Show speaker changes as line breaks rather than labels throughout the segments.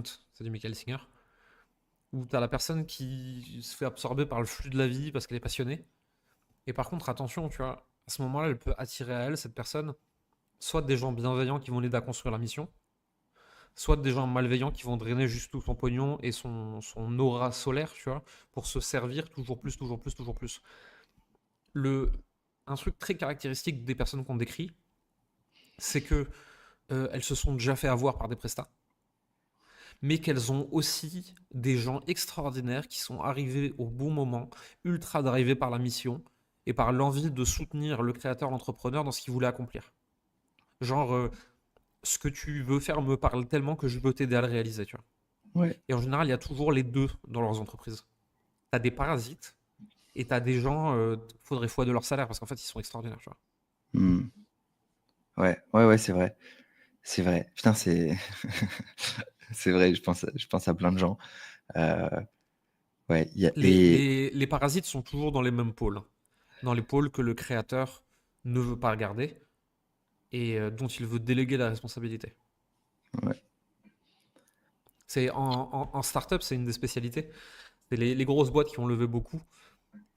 c'est du Michael Singer, où t'as la personne qui se fait absorber par le flux de la vie parce qu'elle est passionnée. Et par contre, attention, tu vois, à ce moment-là, elle peut attirer à elle, cette personne, soit des gens bienveillants qui vont l'aider à construire la mission, soit des gens malveillants qui vont drainer juste tout son pognon et son aura solaire, tu vois, pour se servir toujours plus, toujours plus, toujours plus. Le, un truc très caractéristique des personnes qu'on décrit, c'est que elles se sont déjà fait avoir par des prestats, mais qu'elles ont aussi des gens extraordinaires qui sont arrivés au bon moment, ultra drivés par la mission et par l'envie de soutenir le créateur, l'entrepreneur dans ce qu'il voulait accomplir. Genre, ce que tu veux faire me parle tellement que je veux t'aider à le réaliser, tu vois.
Ouais.
Et en général, il y a toujours les deux dans leurs entreprises. T'as des parasites et t'as des gens, faudrait fois de leur salaire parce qu'en fait, ils sont extraordinaires, tu vois.
Hmm. Ouais, ouais, ouais, c'est vrai. C'est vrai. Putain, c'est c'est vrai, je pense à plein de gens. Euh, ouais,
Les parasites sont toujours dans les mêmes pôles. Dans les pôles que le créateur ne veut pas regarder et dont il veut déléguer la responsabilité.
ouais.
C'est en startup, c'est une des spécialités. C'est les grosses boîtes qui ont levé beaucoup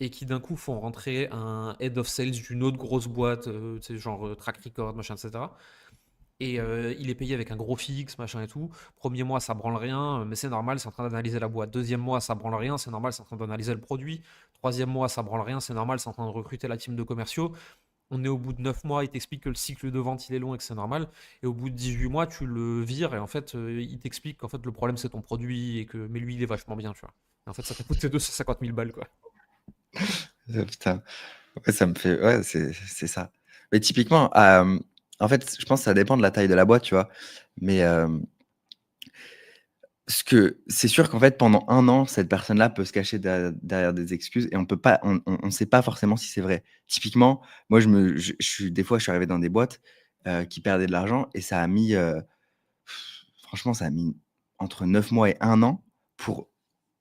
et qui d'un coup font rentrer un head of sales d'une autre grosse boîte, genre track record, machin, etc. Et il est payé avec un gros fixe, machin et tout. Premier mois, ça branle rien, mais c'est normal, c'est en train d'analyser la boîte. Deuxième mois, ça branle rien, c'est normal, c'est en train d'analyser le produit. Troisième mois, ça branle rien, c'est normal, c'est en train de recruter la team de commerciaux. On est au bout de 9 mois, il t'explique que le cycle de vente il est long et que c'est normal. Et au bout de 18 mois, tu le vires et en fait, il t'explique qu'en fait, le problème c'est ton produit et que mais lui il est vachement bien, tu vois. Et en fait, ça t'a coûté 250 000 balles, quoi.
Putain. Ouais, ça me fait. Ouais, c'est ça. Mais typiquement, en fait, je pense que ça dépend de la taille de la boîte, tu vois. Mais c'est sûr qu'en fait, pendant un an, cette personne-là peut se cacher derrière des excuses et on peut pas, on sait pas forcément si c'est vrai. Typiquement, moi, des fois, je suis arrivé dans des boîtes qui perdaient de l'argent et ça a mis, franchement, ça a mis entre 9 mois et un an pour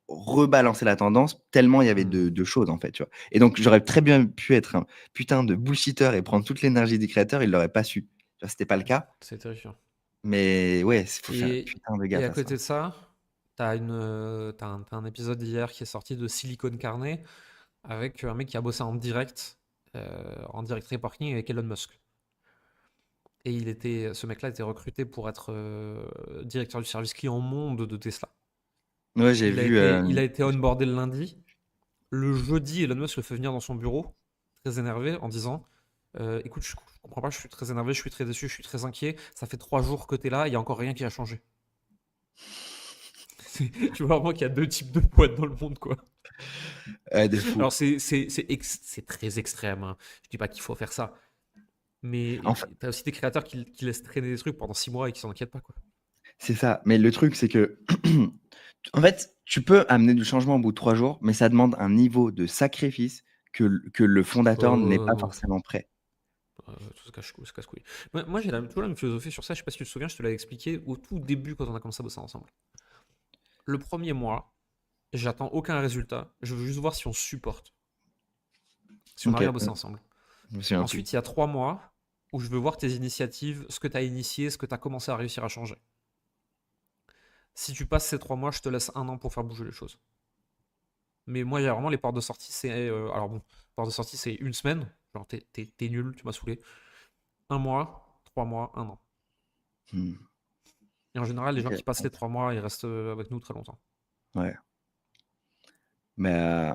rebalancer la tendance tellement il y avait
Hmm.
de choses en fait, tu vois? Et donc j'aurais très bien pu être un putain de bullshitter et prendre toute l'énergie des créateurs, ils l'auraient pas su. Tu vois? C'était pas le cas,
C'est terrifiant.
mais ouais, faut faire
Et,
putain de
et
gaffe
à
à ça.
côté de ça, t'as un épisode d'hier qui est sorti de Silicon Carnet avec un mec qui a bossé en direct reporting avec Elon Musk. Et ce mec-là était recruté pour être directeur du service client monde de Tesla.
Ouais, j'ai
Il a
vu,
été, il a été onboardé le lundi. Le jeudi, Elon Musk le fait venir dans son bureau, très énervé, en disant écoute, je comprends pas, je suis très énervé, je suis très déçu, je suis très inquiet. Ça fait 3 jours que t'es là, il y a encore rien qui a changé. Tu vois vraiment qu'il y a deux types de boîtes dans le monde, quoi.
de fou.
Alors, c'est très extrême, hein. Je dis pas qu'il faut faire ça. Mais
Enfin,
t'as aussi des créateurs qui laissent traîner des trucs pendant 6 mois et qui s'en inquiètent pas, quoi.
c'est ça, mais le truc, c'est que en fait, tu peux amener du changement au bout de 3 jours, mais ça demande un niveau de sacrifice que le fondateur n'est pas
Oh,
forcément prêt.
tout se casse-couille. Moi, j'ai toujours la même philosophie sur ça. Je sais pas si tu te souviens, je te l'avais expliqué au tout début quand on a commencé à bosser ensemble. Le premier mois, j'attends aucun résultat. Je veux juste voir si on se supporte, si on
OK,
arrive à bosser ensemble.
je me souviens plus.
Ensuite, il y a 3 mois où je veux voir tes initiatives, ce que tu as initié, ce que tu as commencé à réussir à changer. Si tu passes ces 3 mois, je te laisse un an pour faire bouger les choses. Mais moi, il y a vraiment les portes de sortie. Alors bon, porte de sortie, c'est une semaine. Genre, t'es nul, tu m'as saoulé. 1 mois, 3 mois, un an.
Mmh.
Et en général, les gens qui passent
OK,
les 3 mois, ils restent avec nous très longtemps.
ouais. Mais